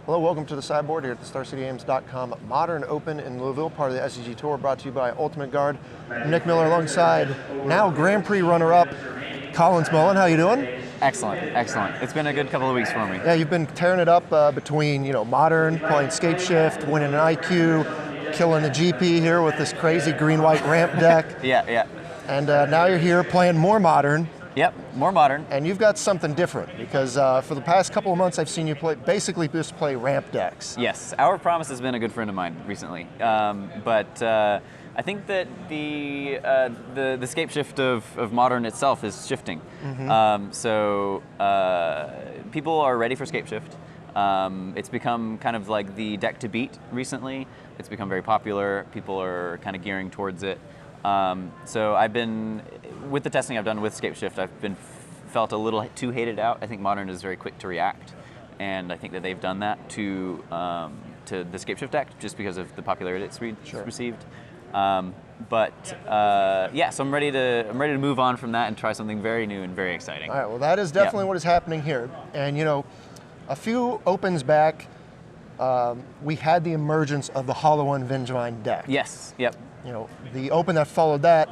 Hello, welcome to the sideboard here at the StarCityGames.com Modern Open in Louisville, part of the SCG Tour, brought to you by Ultimate Guard. I'm Nick Miller alongside now Grand Prix runner-up Collins Mullen. How you doing? Excellent, excellent. It's been a good couple of weeks for me. Yeah, you've been tearing it up between Modern, playing Scape Shift, winning an IQ, killing the GP here with this crazy green-white ramp deck. Yeah. And now you're here playing more Modern. Yep, more Modern. And you've got something different because for the past couple of months I've seen you basically just play ramp decks. Yes, Our Promise has been a good friend of mine recently. But I think that the scape shift of Modern itself is shifting. Mm-hmm. So people are ready for scape shift. It's become kind of like the deck to beat recently. It's become very popular. People are kind of gearing towards it. So I've been, with the testing I've done with Scape Shift, I've been felt a little too hated out. I think Modern is very quick to react, and I think that they've done that to the Scape Shift deck just because of the popularity it's received. Yeah, so I'm ready to move on from that and try something very new and very exciting. All right, well that is definitely what is happening here. And a few opens back, we had the emergence of the Hollow One Vengevine deck. Yes, yep. The open that followed that,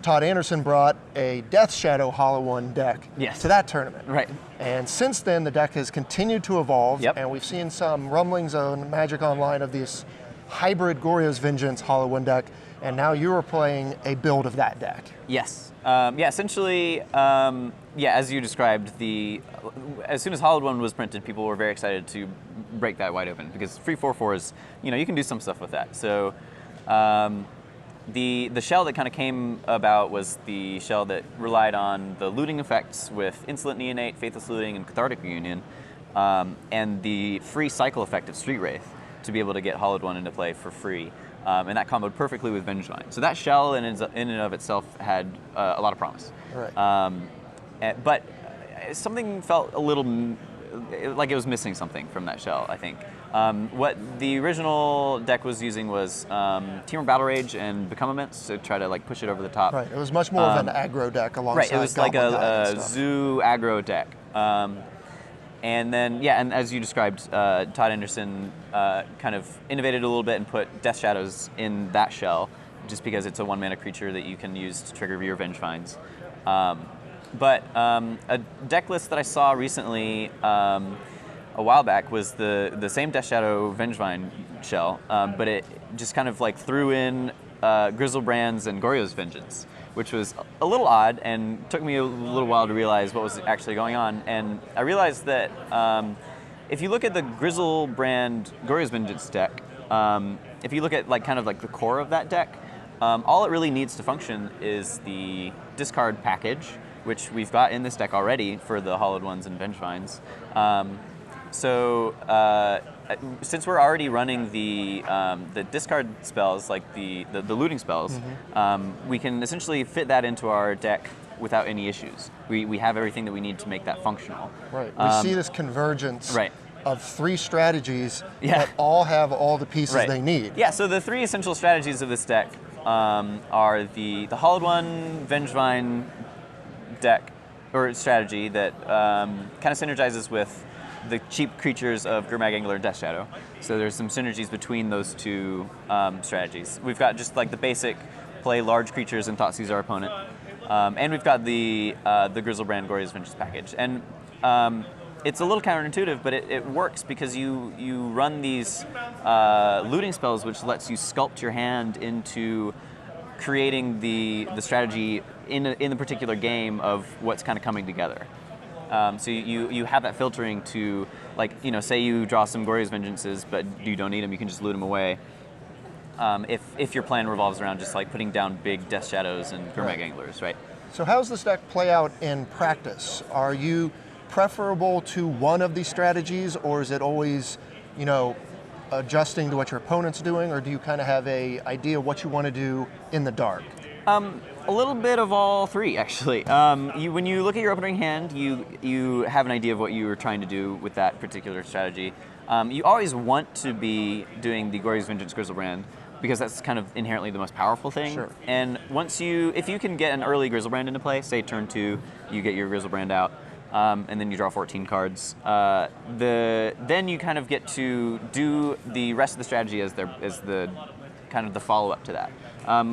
Todd Anderson brought a Death Shadow Hollow One deck to that tournament. Right. And since then, the deck has continued to evolve, and we've seen some rumblings on Magic Online of this hybrid Goryo's Vengeance Hollow One deck, and now you are playing a build of that deck. Yes. Essentially, as you described, as soon as Hollow One was printed, people were very excited to break that wide open because free 4/4s, you can do some stuff with that. So. The shell that kind of came about was the shell that relied on the looting effects with Insolent Neonate, Faithless Looting, and Cathartic Reunion, and the free cycle effect of Street Wraith to be able to get Hollowed One into play for free. And that comboed perfectly with Vengevine. So that shell in and of itself had a lot of promise. Right. But something felt a little like it was missing something from that shell, I think. What the original deck was using was Temur Battle Rage and Become Immense to try to push it over the top. Right, it was much more of an aggro deck alongside. Right, it was like a zoo aggro deck. And then, and as you described, Todd Anderson kind of innovated a little bit and put Death Shadows in that shell, just because it's a 1-mana creature that you can use to trigger your Vengevines. But a deck list that I saw recently a while back was the same Death Shadow Vengevine shell, but it just kind of threw in Grizzlebrands and Goryo's Vengeance, which was a little odd and took me a little while to realize what was actually going on. And I realized that if you look at the Grizzlebrand Goryo's Vengeance deck, if you look at the core of that deck, all it really needs to function is the discard package, which we've got in this deck already for the Hollowed Ones and Vengevines. So since we're already running the discard spells, like the looting spells, we can essentially fit that into our deck without any issues. We have everything that we need to make that functional. Right. We see this convergence of 3 strategies that all have all the pieces they need. Yeah. So the 3 essential strategies of this deck are the Hollowed One Vengevine deck or strategy that kind of synergizes with the cheap creatures of Gurmag Angler and Death Shadow. So there's some synergies between those 2 strategies. We've got just the basic play large creatures and Thoughtseize our opponent, and we've got the Grizzlebrand Goryo's Vengeance package. And it's a little counterintuitive, but it works because you run these looting spells, which lets you sculpt your hand into creating the strategy in the particular game of what's kind of coming together. So you have that filtering to, say you draw some Goryo's Vengeances, but you don't need them, you can just loot them away. If your plan revolves around just putting down big Death Shadows and Gurmag Anglers, right? So how does this deck play out in practice? Are you preferable to one of these strategies, or is it always, adjusting to what your opponent's doing, or do you kind of have a idea of what you want to do in the dark? A little bit of all 3, actually. When you look at your opening hand, you have an idea of what you were trying to do with that particular strategy. You always want to be doing the Goryo's Vengeance Grizzlebrand because that's kind of inherently the most powerful thing. Sure. And if you can get an early Grizzlebrand into play, say turn 2, you get your Grizzlebrand out, and then you draw 14 cards. Then you kind of get to do the rest of the strategy as the kind of the follow-up to that.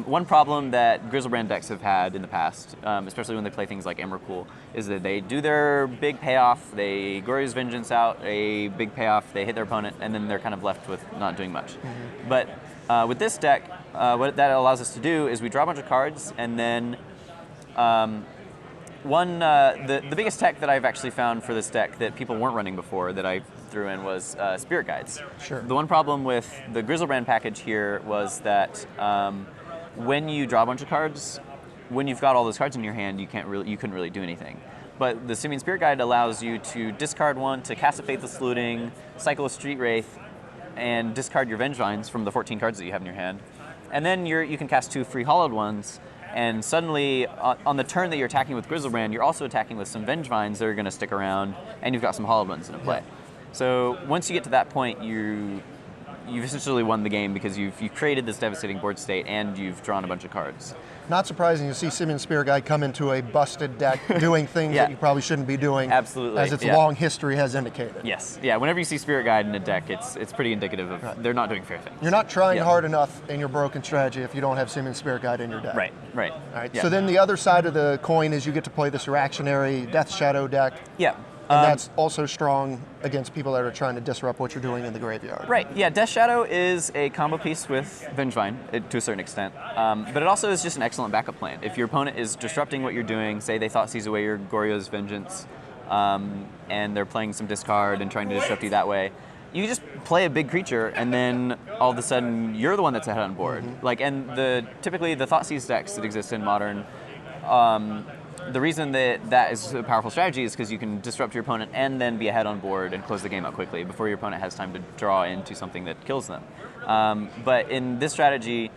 One problem that Grizzlebrand decks have had in the past, especially when they play things like Emrakul, is that they do their big payoff, they Goryo's Vengeance out, a big payoff, they hit their opponent, and then they're kind of left with not doing much. But with this deck, what that allows us to do is we draw a bunch of cards, and then the biggest tech that I've actually found for this deck that people weren't running before that I threw in was Spirit Guides. Sure. The one problem with the Grizzlebrand package here was that when you draw a bunch of cards, when you've got all those cards in your hand, you couldn't really do anything. But the Simian Spirit Guide allows you to discard one, to cast a Faithless Looting, cycle a Street Wraith, and discard your Vengevines from the 14 cards that you have in your hand. And then you can cast 2 free Hollowed Ones, and suddenly, on the turn that you're attacking with Grizzlebrand, you're also attacking with some Vengevines that are going to stick around, and you've got some Hollowed Ones in play. So once you get to that point, you've essentially won the game because you've created this devastating board state and you've drawn a bunch of cards. Not surprising to see Simian Spirit Guide come into a busted deck doing things that you probably shouldn't be doing. Absolutely. As its long history has indicated. Yes. Yeah. Whenever you see Spirit Guide in a deck, it's pretty indicative of they're not doing fair things. You're not trying hard enough in your broken strategy if you don't have Simian Spirit Guide in your deck. Right. All right. So then the other side of the coin is you get to play this reactionary Death Shadow deck. Yeah. And that's also strong against people that are trying to disrupt what you're doing in the graveyard. Right, yeah, Death Shadow is a combo piece with Vengevine to a certain extent, but it also is just an excellent backup plan. If your opponent is disrupting what you're doing, say they thought seize away your Goryo's Vengeance, and they're playing some discard and trying to disrupt you that way, you can just play a big creature, and then all of a sudden you're the one that's ahead on board. And typically the Thoughtseize decks that exist in Modern, the reason that is a powerful strategy is because you can disrupt your opponent and then be ahead on board and close the game out quickly before your opponent has time to draw into something that kills them. But in this strategy,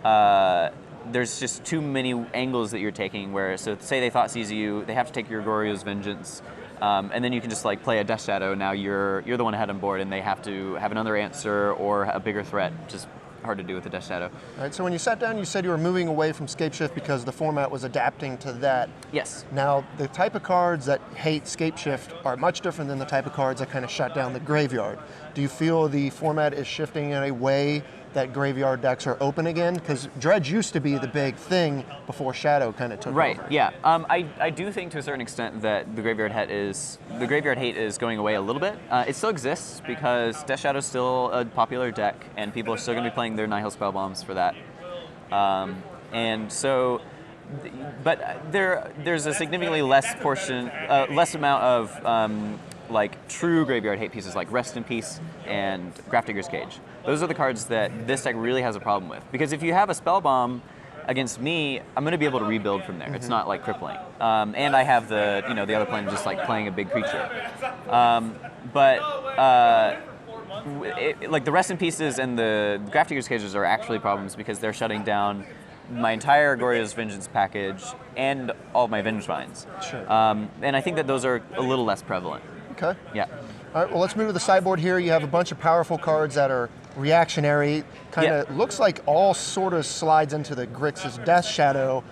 there's just too many angles that you're taking where, so say they Thoughtseize you, they have to take your Goryo's Vengeance, and then you can just like play a Death Shadow. Now you're the one ahead on board and they have to have another answer or a bigger threat, which is hard to do with the Death Shadow. All right, so when you sat down, you said you were moving away from Scapeshift because the format was adapting to that. Yes. Now, the type of cards that hate Scapeshift are much different than the type of cards that kind of shut down the graveyard. Do you feel the format is shifting in a way that graveyard decks are open again? Because Dredge used to be the big thing before Shadow kind of took over. Right, yeah. I do think to a certain extent that the graveyard hate is going away a little bit. It still exists because Death Shadow is still a popular deck and people are still going to be playing their Nihil Spellbombs for that. And so, but there's a significantly less amount of like true graveyard hate pieces like Rest in Peace and Grafdigger's Cage. Those are the cards that this deck really has a problem with. Because if you have a Spellbomb against me, I'm going to be able to rebuild from there. It's not like crippling. And I have the other plan just like playing a big creature. Like the Rest in Pieces and the Grafdigger's Cages are actually problems because they're shutting down my entire Goryo's Vengeance package and all of my Vengevines. Sure. And I think that those are a little less prevalent. Okay. Yeah. All right, well, let's move to the sideboard here. You have a bunch of powerful cards that are reactionary. Kind of looks like all sort of slides into the Grixis Death Shadow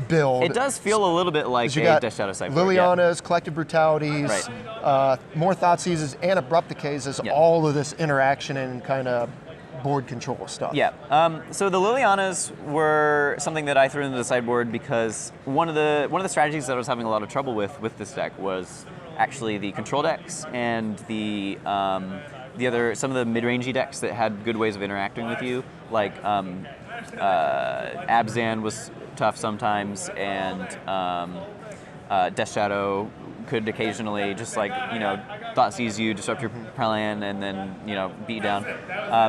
build. It does feel a little bit like a Death Shadow sideboard. Liliana's, Collective Brutalities, more Thoughtseizes, and Abrupt Decays is all of this interaction and kind of board control stuff. Yeah. So the Lilianas were something that I threw into the sideboard because one of the strategies that I was having a lot of trouble with this deck was actually the control decks and some of the mid-rangey decks that had good ways of interacting with you, like Abzan was tough sometimes, and Death Shadow could occasionally just Thoughtseize you, disrupt your plan, and then beat you down.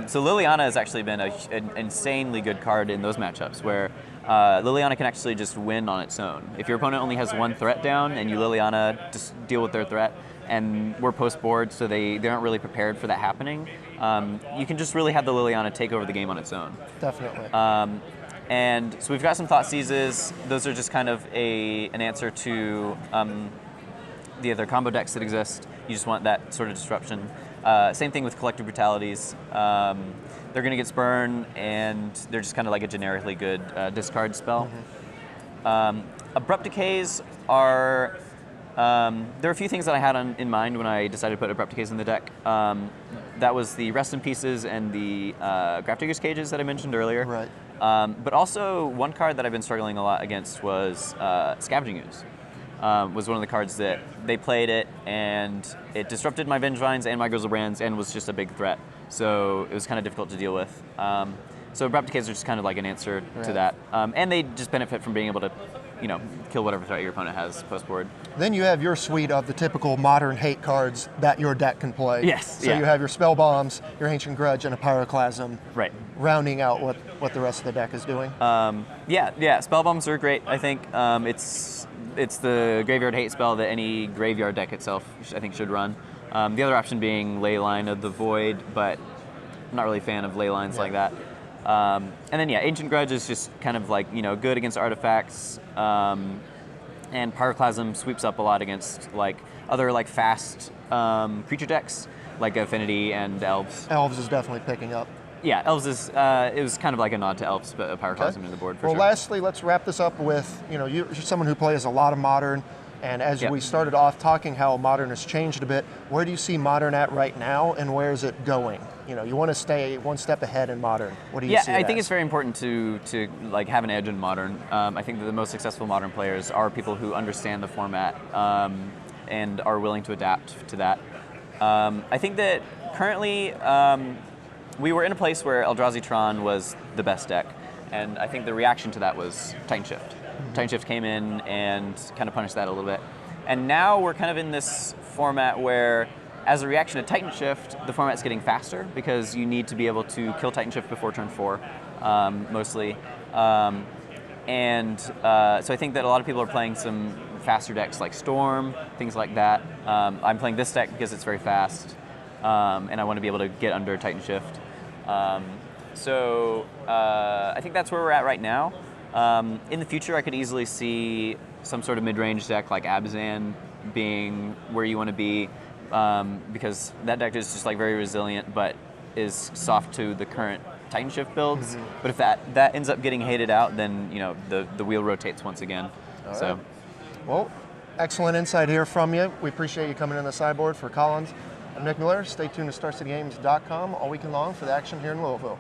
So Liliana has actually been an insanely good card in those matchups where Liliana can actually just win on its own. If your opponent only has one threat down and you Liliana just deal with their threat, and we're post board so they aren't really prepared for that happening, you can just really have the Liliana take over the game on its own. Definitely. And so we've got some Thoughtseizes. Those are just kind of an answer to the other combo decks that exist. You just want that sort of disruption. Same thing with Collective Brutalities. They're going to get Spurn, and they're just kind of like a generically good discard spell. Abrupt Decays are There are a few things that I had in mind when I decided to put Abrupt Decays in the deck. That was the Rest in Pieces and the Grafdigger's Cages that I mentioned earlier. Right. But also, one card that I've been struggling a lot against was Scavenging Ooze. Was one of the cards that they played it, and it disrupted my Vengevines and my Grizzlebrands and was just a big threat. So it was kind of difficult to deal with. So Abrupt Decays are just kind of like an answer to that. And they just benefit from being able to, kill whatever threat your opponent has post-board. Then you have your suite of the typical modern hate cards that your deck can play. Yes. So you have your Spell Bombs, your Ancient Grudge, and a Pyroclasm. Right. Rounding out what the rest of the deck is doing. Yeah. Spell Bombs are great. I think it's the Graveyard Hate spell that any Graveyard deck itself, I think, should run. The other option being Leyline of the Void, but I'm not really a fan of Leylines like that. And then Ancient Grudge is just kind of like, good against artifacts, and Pyroclasm sweeps up a lot against like other like fast creature decks like Affinity and Elves. Elves is definitely picking up. Yeah, Elves is it was kind of like a nod to Elves, but a Pyroclasm in the board for sure. Well, lastly, let's wrap this up with, you're someone who plays a lot of Modern, and as we started off talking how Modern has changed a bit, where do you see Modern at right now, and where is it going? You want to stay one step ahead in Modern. What do you see? I think it's very important to like have an edge in Modern. I think that the most successful Modern players are people who understand the format and are willing to adapt to that. I think that currently we were in a place where Eldrazi Tron was the best deck, and I think the reaction to that was Titan Shift. Titan Shift came in and kind of punished that a little bit. And now we're kind of in this format where, as a reaction to Titan Shift, the format's getting faster because you need to be able to kill Titan Shift before turn 4, mostly. So I think that a lot of people are playing some faster decks like Storm, things like that. I'm playing this deck because it's very fast, and I want to be able to get under Titan Shift. I think that's where we're at right now. In the future, I could easily see some sort of mid-range deck like Abzan being where you want to be, because that deck is just like very resilient, but is soft to the current Titan Shift builds. But if that ends up getting hated out, then the wheel rotates once again. All right. Well, excellent insight here from you. We appreciate you coming in the sideboard for Collins. I'm Nick Miller. Stay tuned to StarCityGames.com all weekend long for the action here in Louisville.